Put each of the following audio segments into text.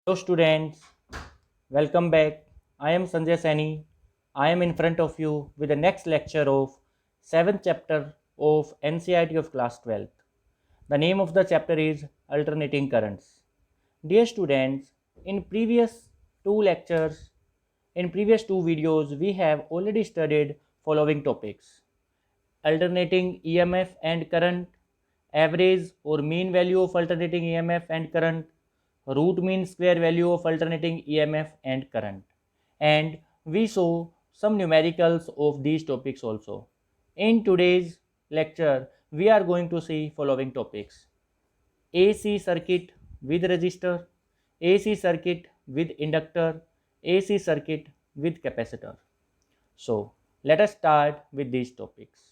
Hello students, welcome back. I am Sanjay Saini. I am in front of you with the next lecture of 7th chapter of NCERT of class 12th. The name of the chapter is Alternating Currents. Dear students, in previous two lectures, in previous two videos, we have already studied following topics: alternating EMF and current, average or mean value of alternating EMF and current, root mean square value of alternating EMF and current. And we saw some numericals of these topics also. In today's lecture, we are going to see following topics: AC circuit with resistor, AC circuit with inductor, AC circuit with capacitor. So, let us start with these topics.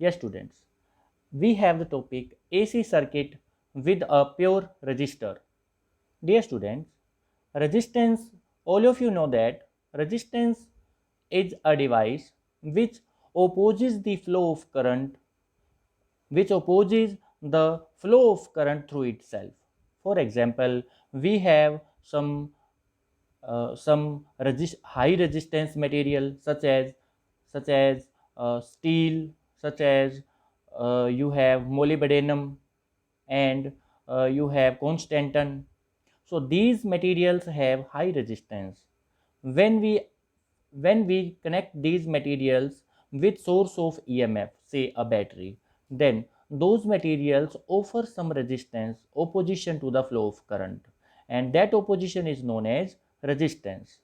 Yes, students, we have the topic AC circuit with a pure resistor. Dear students, resistance, all of you know that resistance is a device which opposes the flow of current, which opposes the flow of current through itself. For example, we have some high resistance material such as steel, such as you have molybdenum, and you have constantan. So these materials have high resistance. When we when we connect these materials with source of EMF, say a battery, then those materials offer some resistance opposition to the flow of current, and that opposition is known as resistance.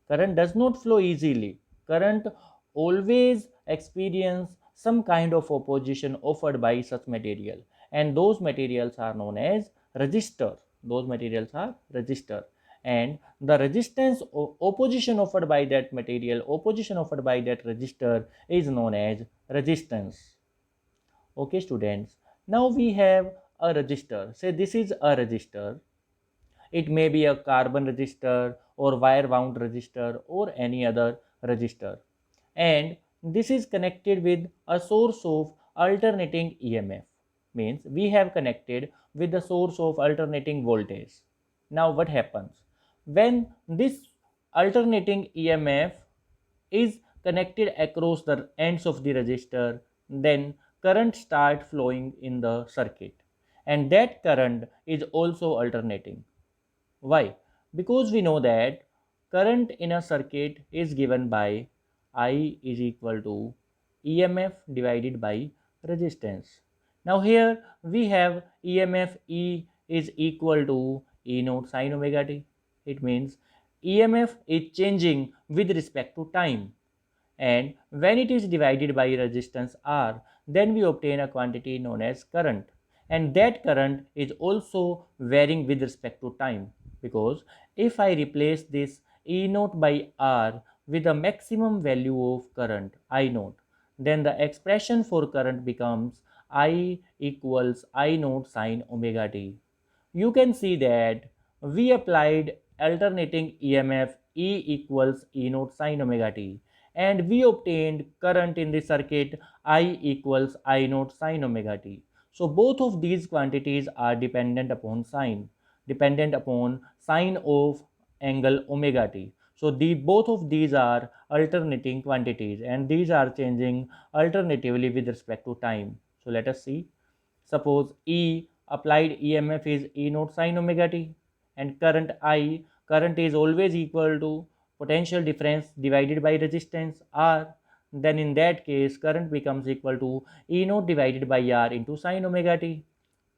Current does not flow easily. Current always experience some kind of opposition offered by such material, and those materials are known as resistor. Those materials are resistor, and the resistance opposition offered by that material, opposition offered by that resistor, is known as resistance. Okay, students, now we have a resistor. Say this is a resistor. It may be a carbon resistor or wire wound resistor or any other resistor, and this is connected with a source of alternating EMF. Means we have connected with the source of alternating voltage. Now what happens when this alternating EMF is connected across the ends of the resistor? Then current start flowing in the circuit, and that current is also alternating. Why? Because we know that current in a circuit is given by I is equal to EMF divided by resistance. Now here we have EMF E is equal to E naught sine omega t. It means EMF is changing with respect to time, and when it is divided by resistance R, then we obtain a quantity known as current, and that current is also varying with respect to time, because if I replace this E naught by R with a maximum value of current I naught, then the expression for current becomes I equals I naught sine omega t. You can see that we applied alternating EMF E equals E naught sine omega t, and we obtained current in the circuit I equals I naught sine omega t. So both of these quantities are dependent upon sine of angle omega t. So both of these are alternating quantities, and these are changing alternatively with respect to time. So let us see. Suppose E applied EMF is E naught sine omega t, and current is always equal to potential difference divided by resistance R. Then in that case current becomes equal to E naught divided by R into sine omega t.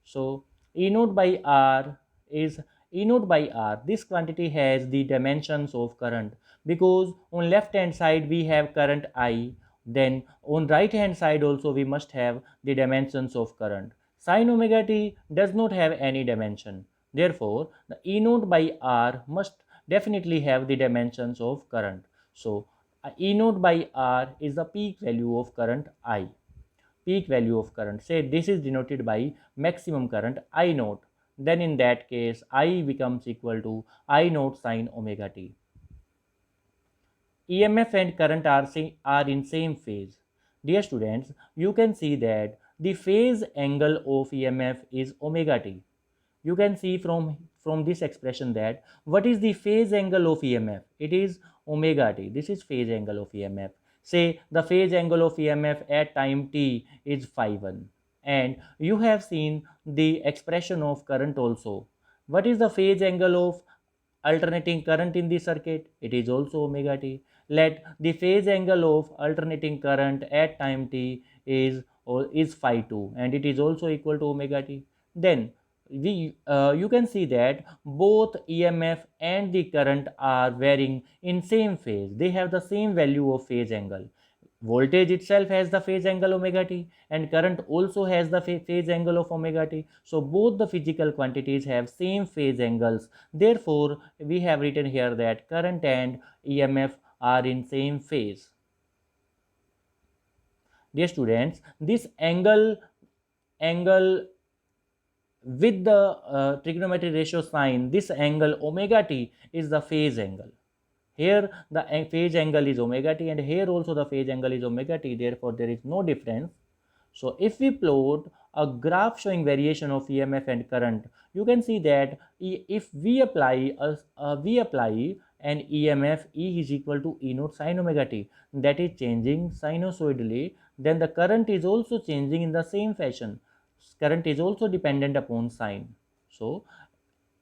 So E naught by R is E naught by R. This quantity has the dimensions of current, because on left hand side we have current I, then on right hand side also we must have the dimensions of current. Sin omega t does not have any dimension. Therefore, the E naught by R must definitely have the dimensions of current. So, E naught by R is the peak value of current I. Peak value of current. Say this is denoted by maximum current I naught. Then in that case, I becomes equal to I naught sine omega t. EMF and current are in same phase. Dear students, you can see that the phase angle of EMF is omega t. You can see from this expression that what is the phase angle of EMF? It is omega t. This is phase angle of EMF. Say the phase angle of EMF at time t is phi 1, and you have seen the expression of current also. What is the phase angle of alternating current in the circuit? It is also omega t. Let the phase angle of alternating current at time t is phi 2, and it is also equal to omega t. Then you can see that both EMF and the current are varying in same phase. They have the same value of phase angle. Voltage itself has the phase angle omega t, and current also has the phase angle of omega t. So both the physical quantities have same phase angles. Therefore we have written here that current and EMF are in same phase. Dear students, this angle with the trigonometry ratio sign, this angle omega t is the phase angle. Here the phase angle is omega t, and here also the phase angle is omega t. Therefore there is no difference. So if we plot a graph showing variation of EMF and current, you can see that if we apply an EMF, E is equal to E naught sin omega t, that is changing sinusoidally, then the current is also changing in the same fashion. Current is also dependent upon sine. So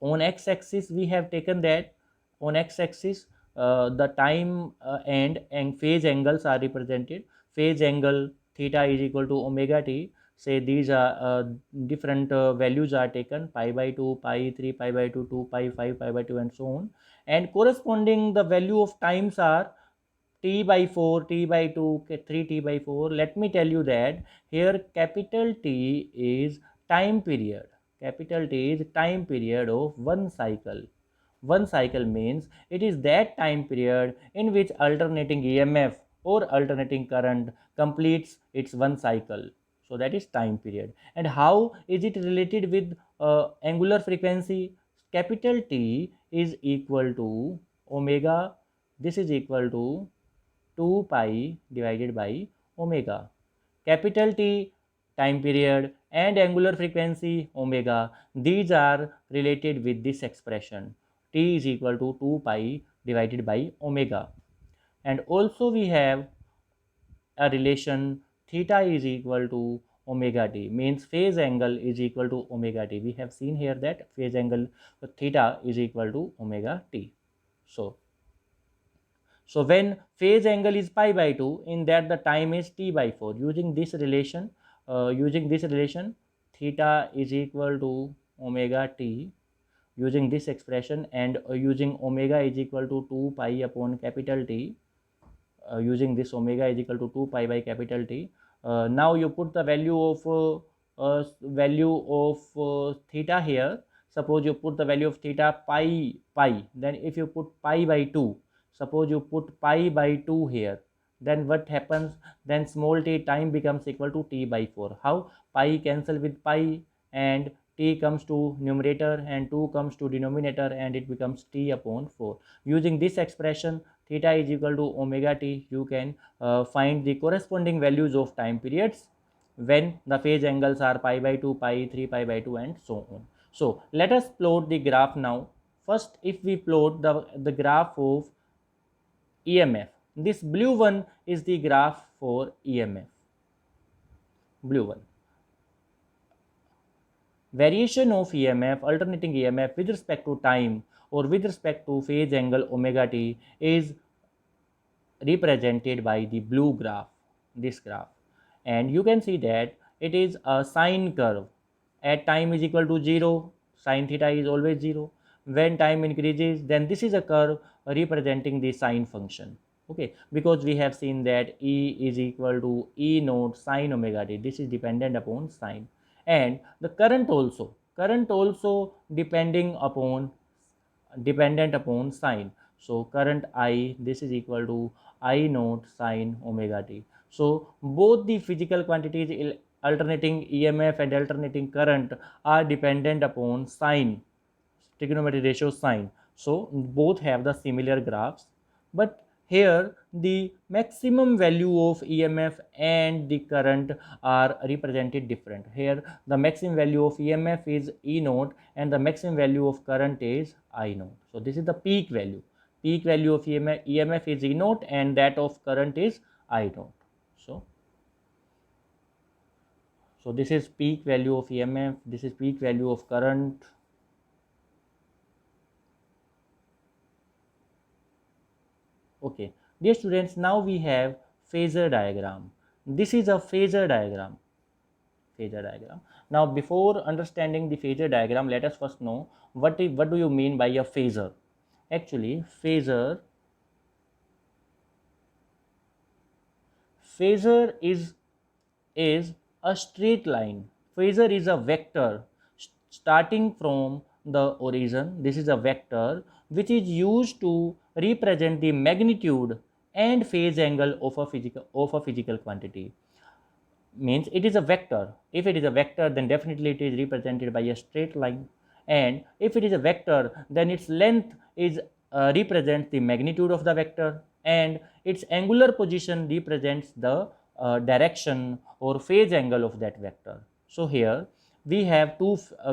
on x-axis we have taken that on x-axis the time and phase angles are represented. Phase angle theta is equal to omega t. Say these are different values are taken, pi by 2, pi 3, pi by 2, 2 pi, 5 pi by 2, and so on. And corresponding the value of times are t by 4, t by 2, 3t by 4. Let me tell you that here capital T is time period. Capital T is time period of one cycle. One cycle means it is that time period in which alternating EMF or alternating current completes its one cycle. So that is time period. And how is it related with angular frequency? Capital T is equal to omega. This is equal to 2 pi divided by omega. Capital T time period and angular frequency omega, these are related with this expression. T is equal to 2 pi divided by omega. And also we have a relation theta is equal to omega t, means phase angle is equal to omega t. We have seen here that phase angle theta is equal to omega t. So when phase angle is pi by 2, in that the time is t by 4. Using this relation, theta is equal to omega t, using this expression, and using omega is equal to 2 pi upon capital T, using this omega is equal to 2 pi by capital T. Now you put the value of theta here. Suppose you put the value of theta pi, then if you put pi by 2, suppose you put pi by 2 here, then what happens? Then small t time becomes equal to t by 4. How? Pi cancel with pi, and t comes to numerator and 2 comes to denominator, and it becomes t upon 4. Using this expression, theta is equal to omega t, you can find the corresponding values of time periods when the phase angles are pi by 2, pi 3, pi by 2, and so on. So let us plot the graph now. First, if we plot the graph of EMF, this blue one is the graph for EMF. Blue one. Variation of EMF, alternating EMF with respect to time or with respect to phase angle omega t is represented by the blue graph, this graph. And you can see that it is a sine curve. At time is equal to 0, sine theta is always 0. When time increases, then this is a curve representing the sine function. Okay, because we have seen that E is equal to E naught sine omega t. This is dependent upon sine. And the current also dependent upon sine. So current I, this is equal to I naught sine omega t. So both the physical quantities alternating EMF and alternating current are dependent upon sine, trigonometry ratio sine. So both have the similar graphs, but Here the maximum value of EMF and the current are represented different. Here the maximum value of EMF is E naught and the maximum value of current is I naught. So this is the peak value. Peak value of EMF is E naught and that of current is I naught. So this is peak value of EMF, this is peak value of current. Okay, dear students, now we have phasor diagram. This is a phasor diagram. Phasor diagram. Now, before understanding the phasor diagram, let us first know what do you mean by a phasor? Actually, phasor is a straight line. Phasor is a vector starting from the origin. This is a vector which is used to represent the magnitude and phase angle of a physical quantity. Means it is a vector. If it is a vector, then definitely it is represented by a straight line, and if it is a vector, then its length is represents the magnitude of the vector, and its angular position represents the direction or phase angle of that vector. So here we have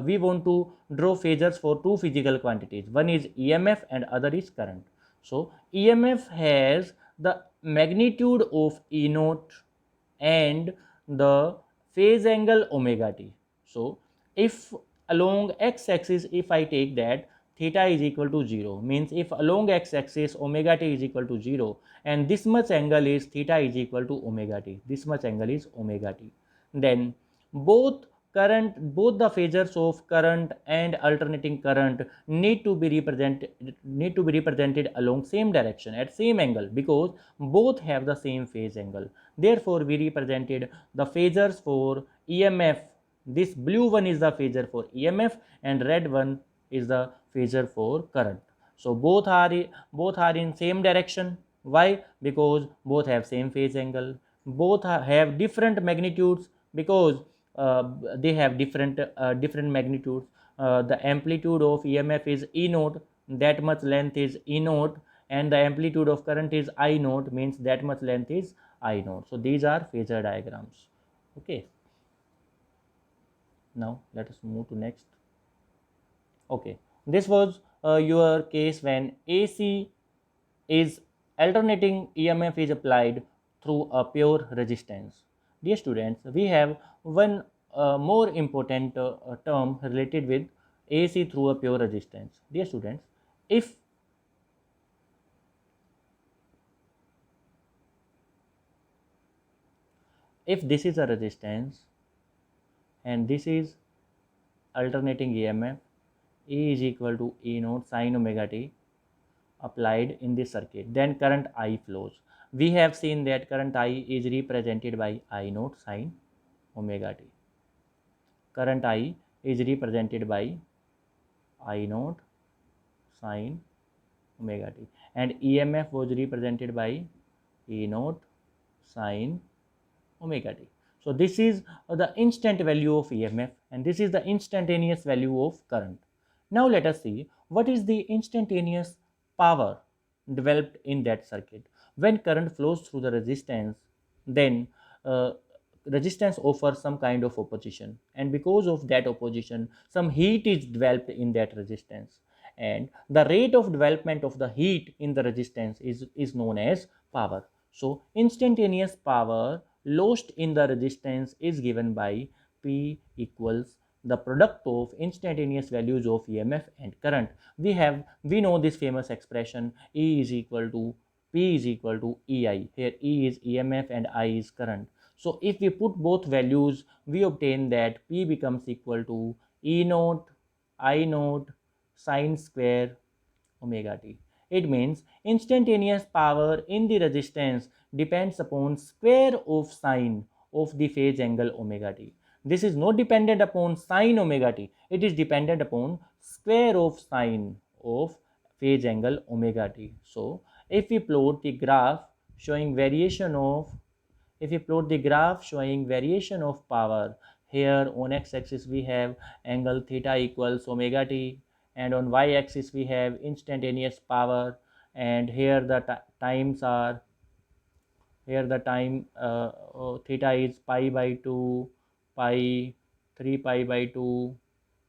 we want to draw phasors for two physical quantities. One is EMF and other is current. So EMF has the magnitude of E naught and the phase angle omega t. So if along x-axis, if I take that theta is equal to 0, means if along x-axis omega t is equal to 0 and this much angle is theta is equal to omega t, this much angle is omega t, then both the phasors of current and alternating current need to be represented along same direction at same angle, because both have the same phase angle. Therefore we represented the phasors for EMF. This blue one is the phasor for EMF and red one is the phasor for current. So both are in same direction. Why? Because both have same phase angle. Both have different magnitudes, because they have different magnitudes. The amplitude of EMF is E naught, that much length is E naught, and the amplitude of current is I naught, means that much length is I naught. So these are phasor diagrams. Okay, now let us move to next. Okay, this was your case when AC is alternating EMF is applied through a pure resistance. Dear students, we have one more important term related with AC through a pure resistance. Dear students, if this is a resistance and this is alternating EMF, E is equal to E naught sin omega t applied in this circuit, then current I flows. We have seen that current I is represented by I naught sin omega t. Current I is represented by I naught sin omega t, and EMF was represented by E naught sin omega t. So this is the instant value of EMF and this is the instantaneous value of current. Now let us see what is the instantaneous power developed in that circuit. When current flows through the resistance, then uh, resistance offers some kind of opposition, and because of that opposition some heat is developed in that resistance, and the rate of development of the heat in the resistance is known as power. So instantaneous power lost in the resistance is given by P equals the product of instantaneous values of EMF and current. We know this famous expression, E is equal to P is equal to EI. Here E is EMF and I is current. So if we put both values, we obtain that P becomes equal to E naught I naught sine square omega t. It means instantaneous power in the resistance depends upon square of sine of the phase angle omega t. This is not dependent upon sine omega t, it is dependent upon square of sine of phase angle omega t. So if we plot the graph showing variation of power, here on x-axis we have angle theta equals omega t, and on y-axis we have instantaneous power, and here the times are, here the time theta is pi by 2, pi, 3 pi by 2,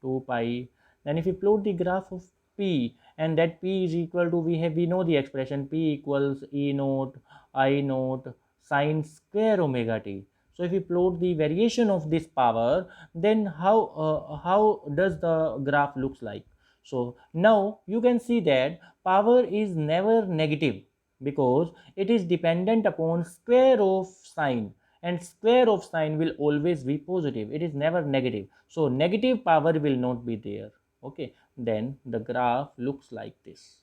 2 pi. Then if we plot the graph of p, and that p is equal to, we know the expression, p equals e naught I naught sine square omega t. So if we plot the variation of this power, then how does the graph looks like? So now you can see that power is never negative, because it is dependent upon square of sine, and square of sine will always be positive, it is never negative. So negative power will not be there. Okay, then the graph looks like this.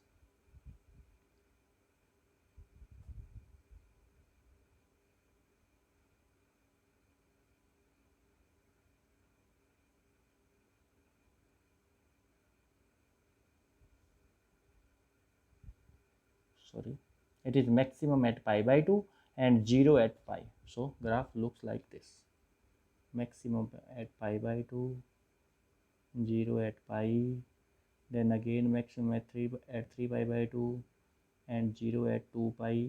Sorry, it is maximum at pi by 2 and 0 at pi. So graph looks like this: maximum at pi by 2, 0 at pi, then again maximum at 3 pi by 2, and 0 at 2 pi,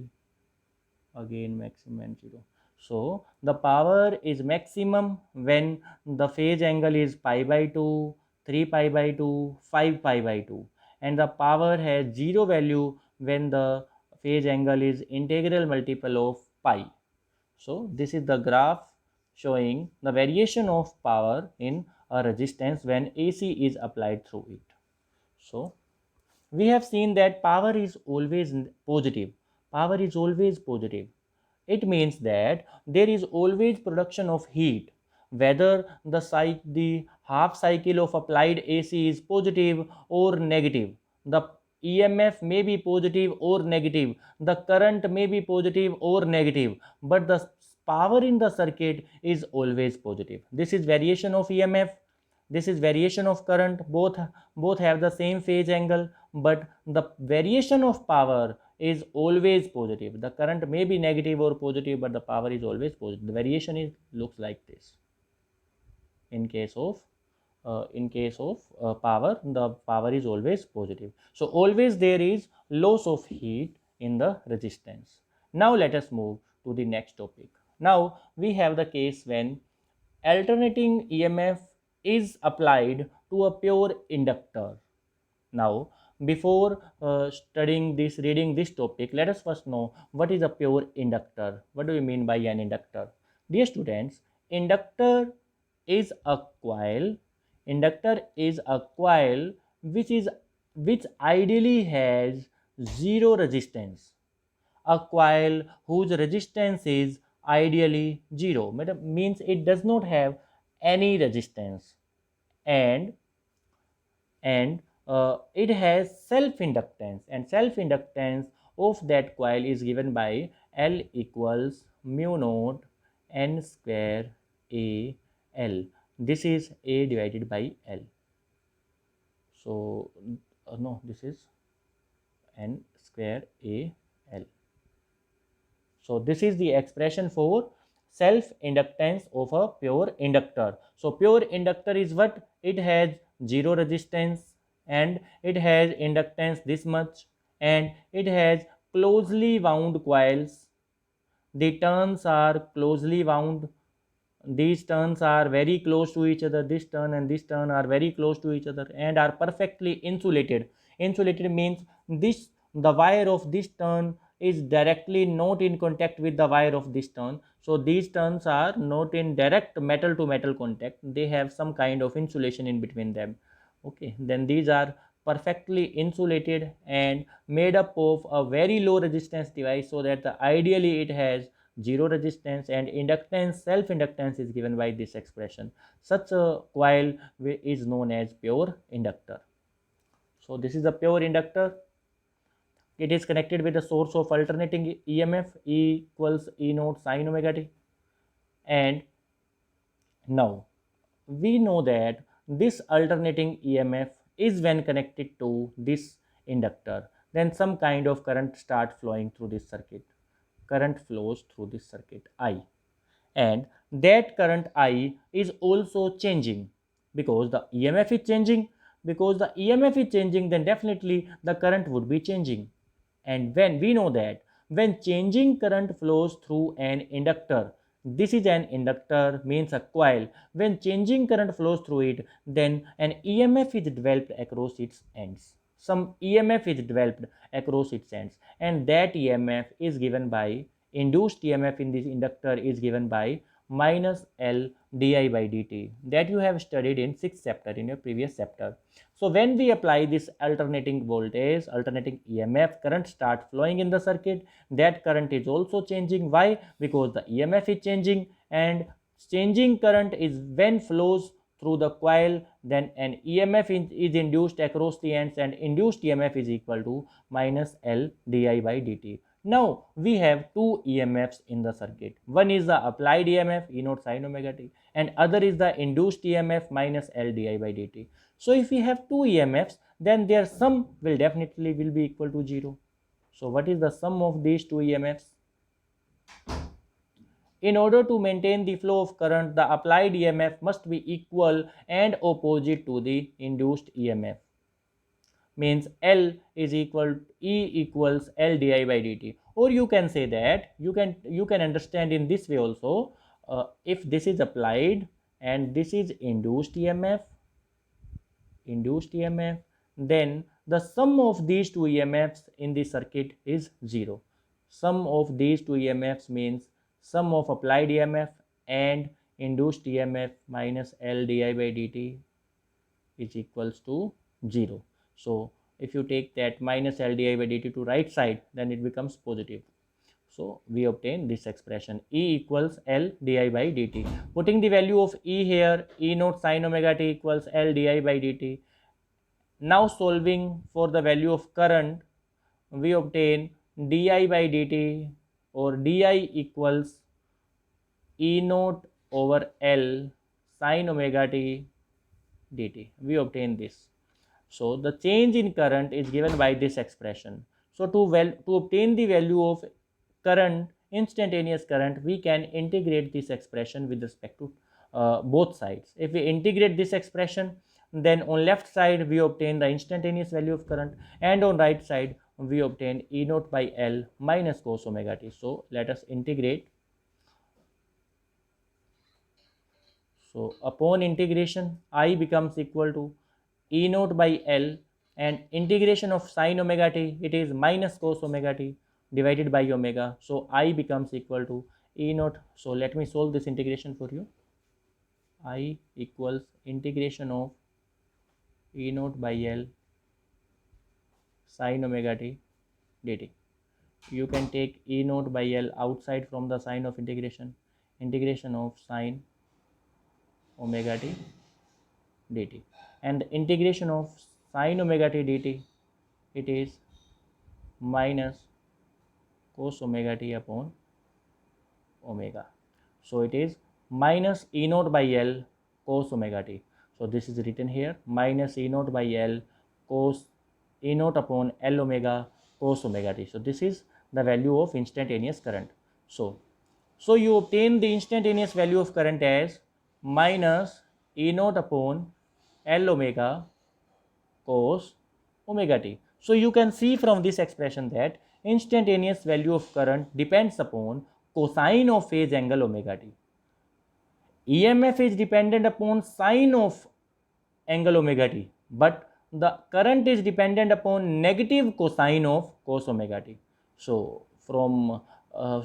again maximum and 0. So the power is maximum when the phase angle is pi by 2, 3 pi by 2, 5 pi by 2, and the power has 0 value when the phase angle is integral multiple of pi. So this is the graph showing the variation of power in a resistance when AC is applied through it. So we have seen that power is always positive. Power is always positive. It means that there is always production of heat, whether the half cycle of applied AC is positive or negative. The EMF may be positive or negative, the current may be positive or negative, but the power in the circuit is always positive. This is variation of EMF, this is variation of current, both have the same phase angle, but the variation of power is always positive. The current may be negative or positive, but the power is always positive. The variation is looks like this. In case of power, the power is always positive. So always there is loss of heat in the resistance. Now let us move to the next topic. Now we have the case when alternating EMF is applied to a pure inductor. Now, before reading this topic, let us first know what is a pure inductor. What do we mean by an inductor? Dear students, inductor is a coil. Inductor is a coil which ideally has zero resistance. A coil whose resistance is ideally zero, means it does not have any resistance, and it has self-inductance, and self-inductance of that coil is given by L equals mu naught n square A L. This is A divided by L. So no, this is n square A L. So this is the expression for self-inductance of a pure inductor. So pure inductor is what? It has zero resistance, and it has inductance this much, and it has closely wound coils. The turns are closely wound. These turns are very close to each other. This turn and this turn are very close to each other and are perfectly insulated. Insulated means the wire of this turn is directly not in contact with the wire of this turn. So these turns are not in direct metal to metal contact, they have some kind of insulation in between them. Okay, then these are perfectly insulated and made up of a very low resistance device, so that ideally it has zero resistance, and inductance, self inductance is given by this expression. Such a coil is known as pure inductor. So this is a pure inductor. It is connected with the source of alternating EMF, E equals E naught sine omega t. And now we know that this alternating EMF is when connected to this inductor, then some kind of current start flowing through this circuit. Current flows through this circuit I, and that current I is also changing because the EMF is changing. Because the EMF is changing, then definitely the current would be changing. And when we know that when changing current flows through an inductor, this is an inductor, means a coil. When changing current flows through it, then an EMF is developed across its ends. Some EMF is developed across its ends, and that EMF is given by, induced EMF in this inductor is given by minus L di by dt, that you have studied in 6th chapter, in your previous chapter. So when we apply this alternating voltage, alternating EMF, current start flowing in the circuit. That current is also changing. Why? Because the EMF is changing, and changing current is when flows through the coil, then an EMF is induced across the ends, and induced EMF is equal to minus L di by dt. Now we have two EMFs in the circuit. One is the applied EMF E naught sin omega t, and other is the induced EMF minus L di by dt. So if we have two EMFs, then their sum will definitely will be equal to 0. So what is the sum of these two EMFs? In order to maintain the flow of current, the applied EMF must be equal and opposite to the induced EMF. Means L is equal E equals L di by dt. Or you can say that you can understand in this way also. If this is applied and this is induced EMF, then the sum of these two EMFs in the circuit is 0. Sum of these two EMFs means sum of applied EMF and induced EMF minus L di by dt is equals to 0. So if you take that minus L di by dt to right side, then it becomes positive. So we obtain this expression E equals L di by dt. Putting the value of E here, E naught sin omega t equals L di by dt. Now solving for the value of current, we obtain di by dt, or di equals E naught over L sin omega t dt. We obtain this. So the change in current is given by this expression. So to obtain the value of current, instantaneous current, we can integrate this expression with respect to both sides. If we integrate this expression, then on left side we obtain the instantaneous value of current, and on right side we obtain E naught by L minus cos omega t. So let us integrate. So upon integration, I becomes equal to E naught by L, and integration of sin omega t, it is minus cos omega t divided by omega. So I becomes equal to E naught. So let me solve this integration for you. I equals integration of E naught by L sin omega t dt. You can take E naught by L outside from the sign of integration. Integration of sin omega t dt, and the integration of sin omega t dt, it is minus cos omega t upon omega. So it is minus E naught by L cos omega t. So this is written here, minus E naught by L cos E naught upon L omega cos omega t. So this is the value of instantaneous current. So you obtain the instantaneous value of current as minus E naught upon L omega cos omega t. So you can see from this expression that instantaneous value of current depends upon cosine of phase angle omega t. EMF is dependent upon sine of angle omega t, but the current is dependent upon negative cosine of cos omega t. So from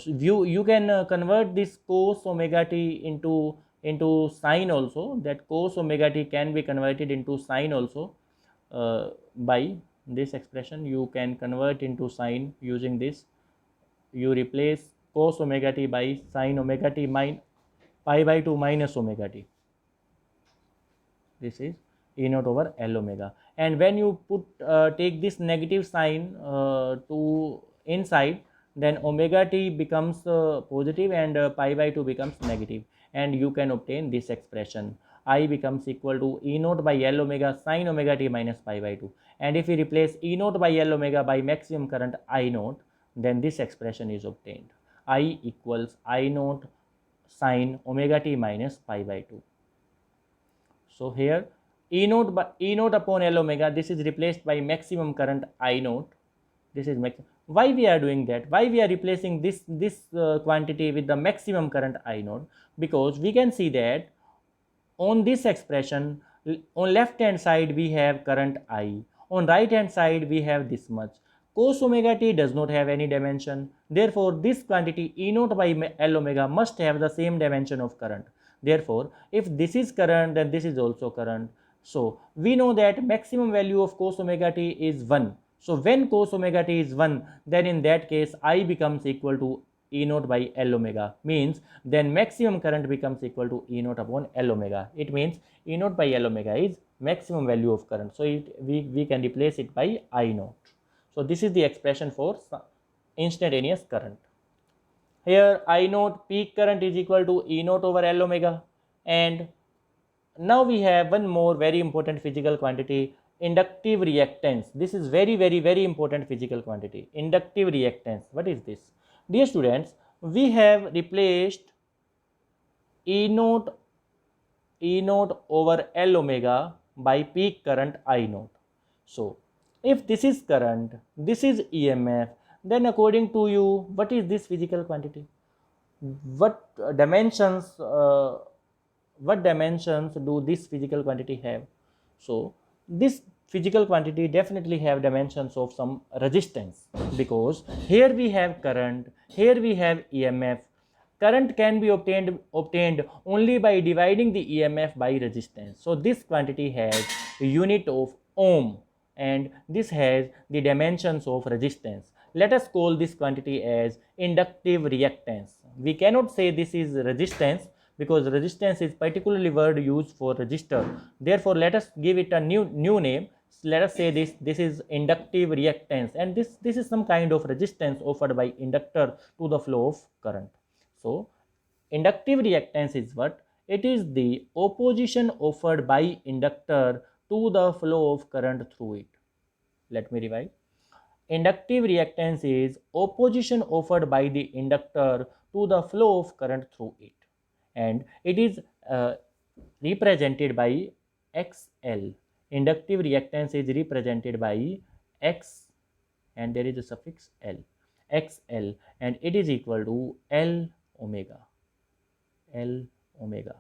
you can convert this cos omega t into sine also. That cos omega t can be converted into sine also by this expression. You can convert into sine using this. You replace cos omega t by sine omega t pi by 2 minus omega t. This is E naught over L omega. And when you take this negative sign to inside, then omega t becomes positive, and pi by 2 becomes negative, and you can obtain this expression. I becomes equal to E naught by L omega sin omega t minus pi by 2. And if we replace E naught by L omega by maximum current I naught, then this expression is obtained. I equals I naught sin omega t minus pi by 2. So here E naught upon L omega, this is replaced by maximum current I naught. This is maximum. Why we are doing that? Why we are replacing this quantity with the maximum current I naught? Because we can see that on this expression, on left hand side we have current I, on right hand side we have this much. Cos omega t does not have any dimension, therefore this quantity E naught by L omega must have the same dimension of current. Therefore if this is current, then this is also current. So we know that maximum value of cos omega t is 1. So when cos omega t is 1, then in that case I becomes equal to E naught by L omega, means then maximum current becomes equal to E naught upon L omega. It means E naught by L omega is maximum value of current. So we can replace it by I naught. So this is the expression for instantaneous current. Here I naught peak current is equal to E naught over L omega. And now we have one more very important physical quantity, inductive reactance. This is very important physical quantity, inductive reactance. What is this? Dear students, we have replaced E naught over L omega by peak current I naught. So if this is current, this is EMF, then according to you, what is this physical quantity? What dimensions do this physical quantity have? So this physical quantity definitely have dimensions of some resistance, because here we have current, here we have EMF. Current can be obtained only by dividing the EMF by resistance. So this quantity has a unit of ohm, and this has the dimensions of resistance. Let us call this quantity as inductive reactance. We cannot say this is resistance, because resistance is particularly word used for resistor. Therefore let us give it a new name. Let us say this is inductive reactance, and this is some kind of resistance offered by inductor to the flow of current. So inductive reactance is what? It is the opposition offered by inductor to the flow of current through it. Let me revise. Inductive reactance is opposition offered by the inductor to the flow of current through it, and it is represented by XL. Inductive reactance is represented by X, and there is a suffix L, XL, and it is equal to L omega. L omega.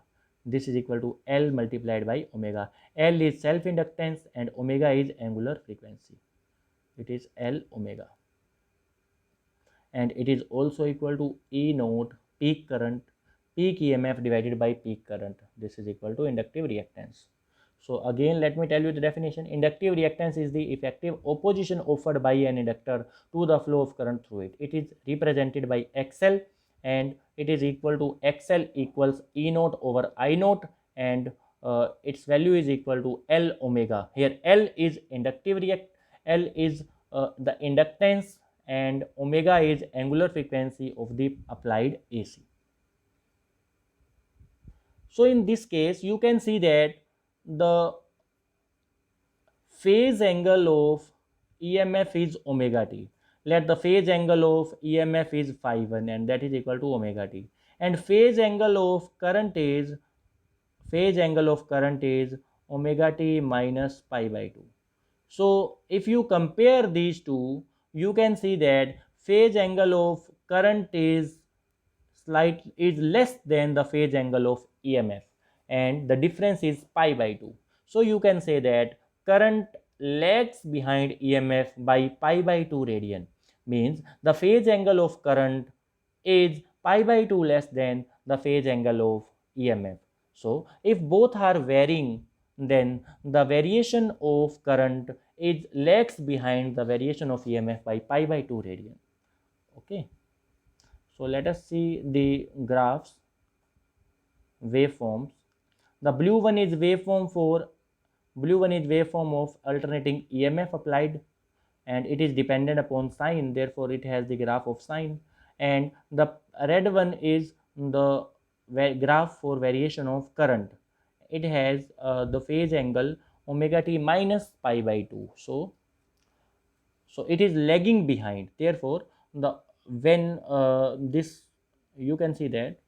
This is equal to L multiplied by omega. L is self-inductance and omega is angular frequency. It is L omega. And it is also equal to E naught peak current, peak EMF divided by peak current. This is equal to inductive reactance. So again, let me tell you the definition. Inductive reactance is the effective opposition offered by an inductor to the flow of current through it. It is represented by XL, and it is equal to XL equals E naught over I naught, and its value is equal to L omega. Here L is inductive L is the inductance, and omega is angular frequency of the applied AC. So in this case you can see that the phase angle of EMF is omega t. Let the phase angle of EMF is phi 1, and that is equal to omega t, and phase angle of current is omega t minus pi by 2. So if you compare these two, you can see that phase angle of current is less than the phase angle of EMF, and the difference is pi by 2. So you can say that current lags behind EMF by pi by 2 radian, means the phase angle of current is pi by 2 less than the phase angle of EMF. So if both are varying, then the variation of current is lags behind the variation of EMF by pi by 2 radian. Okay. So let us see the graphs, waveforms. The blue one is waveform of alternating EMF applied, and it is dependent upon sine, therefore it has the graph of sine. And the red one is the graph for variation of current. It has the phase angle omega t minus pi by 2. So it is lagging behind. Therefore the when this you can see that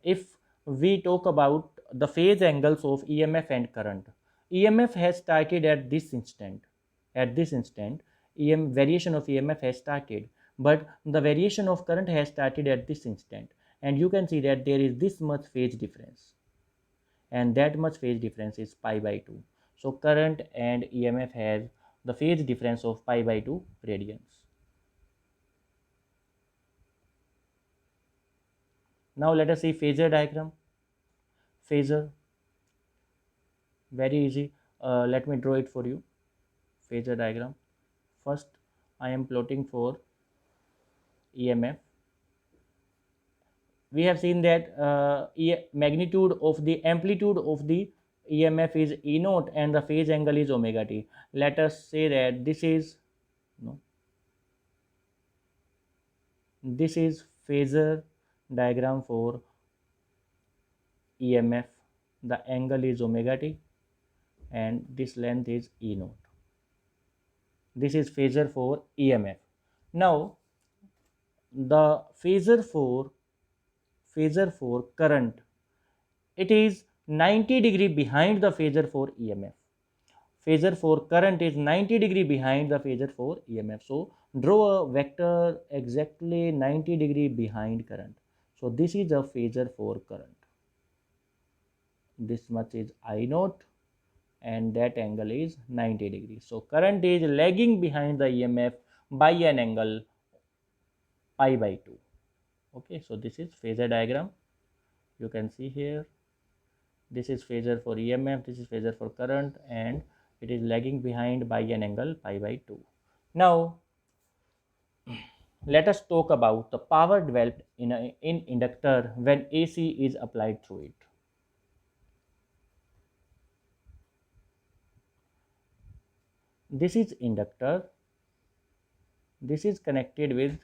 if we talk about the phase angles of EMF and current. EMF has started at this instant. At this instant, variation of EMF has started, but the variation of current has started at this instant. And you can see that there is this much phase difference, and that much phase difference is pi by 2. So current and EMF has the phase difference of pi by 2 radians. Now let us see phasor diagram. Phasor, very easy. Let me draw it for you. Phasor diagram. First, I am plotting for EMF. We have seen that magnitude of the amplitude of the EMF is E naught and the phase angle is omega t. Let us say that this is phasor diagram for EMF. The angle is omega t and this length is E naught. This is phasor for EMF. Now the phasor for current, it is 90° behind the phasor for EMF. Phasor for current is 90° behind the phasor for EMF. So draw a vector exactly 90° behind current. So this is a phasor for current. This much is I naught and that angle is 90°. So current is lagging behind the EMF by an angle pi by 2. Okay, so this is phasor diagram. You can see here, this is phasor for EMF, this is phasor for current, and it is lagging behind by an angle pi by 2. Now let us talk about the power developed in inductor when AC is applied through it. This is inductor. This is connected with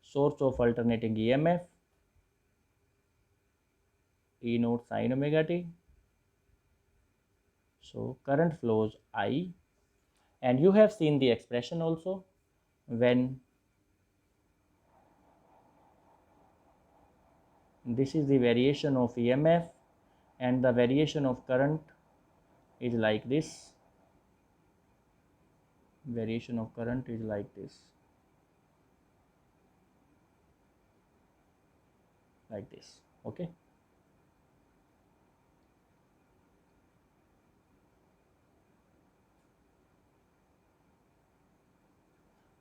source of alternating EMF, E naught sin omega t. So current flows I, and you have seen the expression also when this is the variation of EMF and the variation of current is like this. Variation of current is like this. Like this. Okay.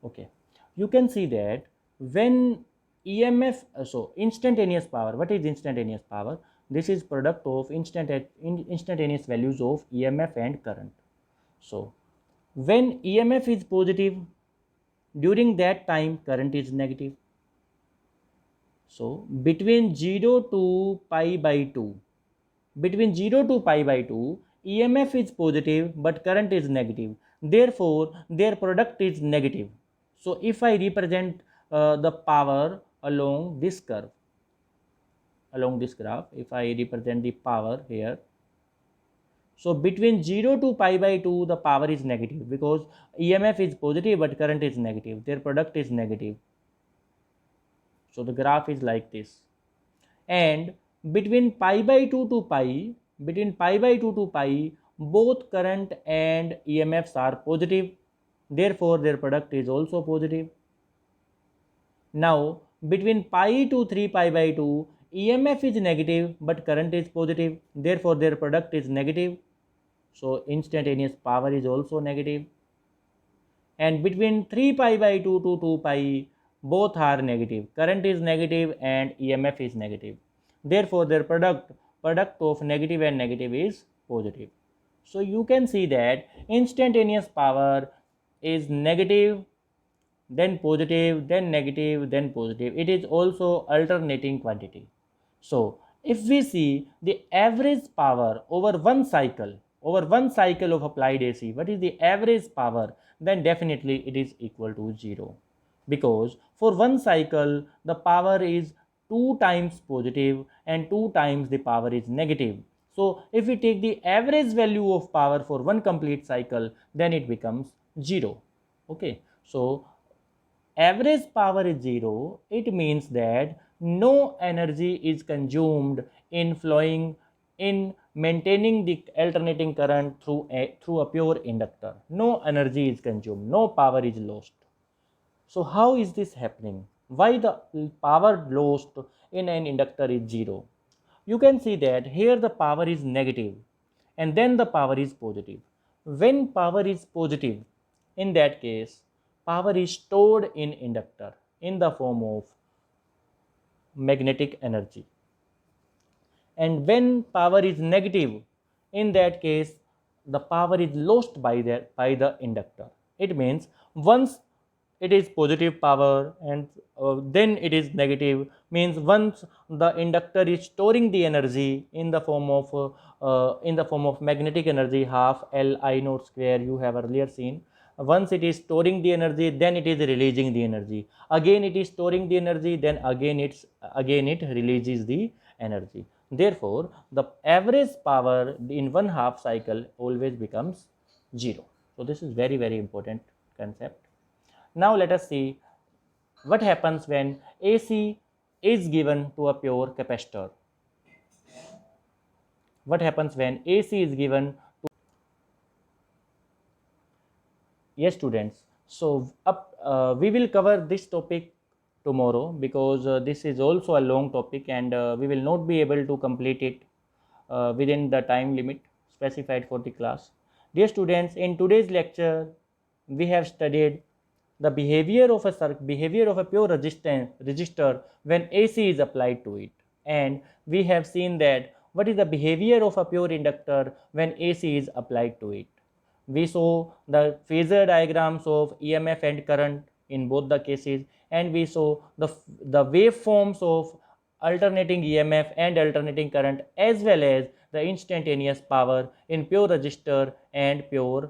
Okay. You can see that when EMF, so instantaneous power, what is instantaneous power? This is product of instantaneous values of EMF and current. So when EMF is positive, during that time current is negative. So between 0 to pi by 2, EMF is positive but current is negative. Therefore, their product is negative. So if I represent the power along this curve, along this graph, if I represent the power here, so between 0 to pi by 2, the power is negative because EMF is positive but current is negative. Their product is negative. So the graph is like this. And between pi by 2 to pi, both current and EMFs are positive. Therefore, their product is also positive. Now, between pi to 3 pi by 2, EMF is negative but current is positive. Therefore, their product is negative. So, instantaneous power is also negative. And between 3 pi by 2 to 2 pi, both are negative. Current is negative and EMF is negative. Therefore, their product of negative and negative is positive. So you can see that instantaneous power is negative, then positive, then negative, then positive. It is also alternating quantity. So if we see the average power over one cycle of applied AC, what is the average power? Then definitely it is equal to 0, because for one cycle the power is 2 times positive and 2 times the power is negative. So if we take the average value of power for one complete cycle, then it becomes 0. Okay, so average power is 0, it means that no energy is consumed in flowing in maintaining the alternating current through a pure inductor. No energy is consumed, no power is lost. So how is this happening? Why the power lost in an inductor is zero? You can see that here the power is negative and then the power is positive. When power is positive, in that case, power is stored in inductor in the form of magnetic energy. And when power is negative, in that case the power is lost by the inductor. It means once it is positive power and then it is negative, means once the inductor is storing the energy in the form of magnetic energy, half L I naught square you have earlier seen. Once it is storing the energy, then it is releasing the energy, again it is storing the energy, then again it releases the energy. Therefore the average power in one half cycle always becomes zero. So this is very very important concept. Now let us see what happens when AC is given to a pure capacitor. What happens when AC is given to, yes students, so we will cover this topic tomorrow because this is also a long topic and we will not be able to complete it within the time limit specified for the class. Dear students, in today's lecture we have studied the behavior of a pure resistor when AC is applied to it, and we have seen that what is the behavior of a pure inductor when AC is applied to it. We saw the phasor diagrams of EMF and current in both the cases, and we saw the waveforms of alternating EMF and alternating current as well as the instantaneous power in pure resistor and pure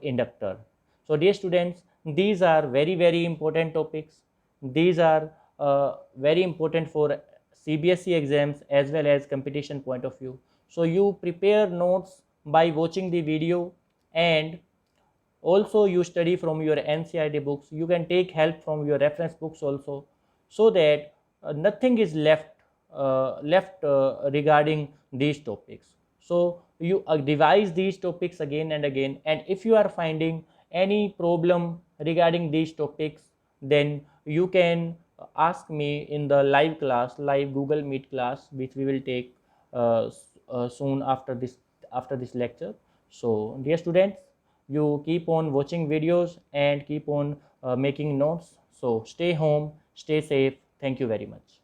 inductor. So dear students, these are very very important topics. These are very important for CBSE exams as well as competition point of view. So you prepare notes by watching the video, and also you study from your NCERT books. You can take help from your reference books also, so that nothing is left regarding these topics. So you revise these topics again and again, and if you are finding any problem regarding these topics, then you can ask me in the live Google Meet class, which we will take soon after this lecture. So dear students, you keep on watching videos and keep on making notes. So stay home, stay safe. Thank you very much.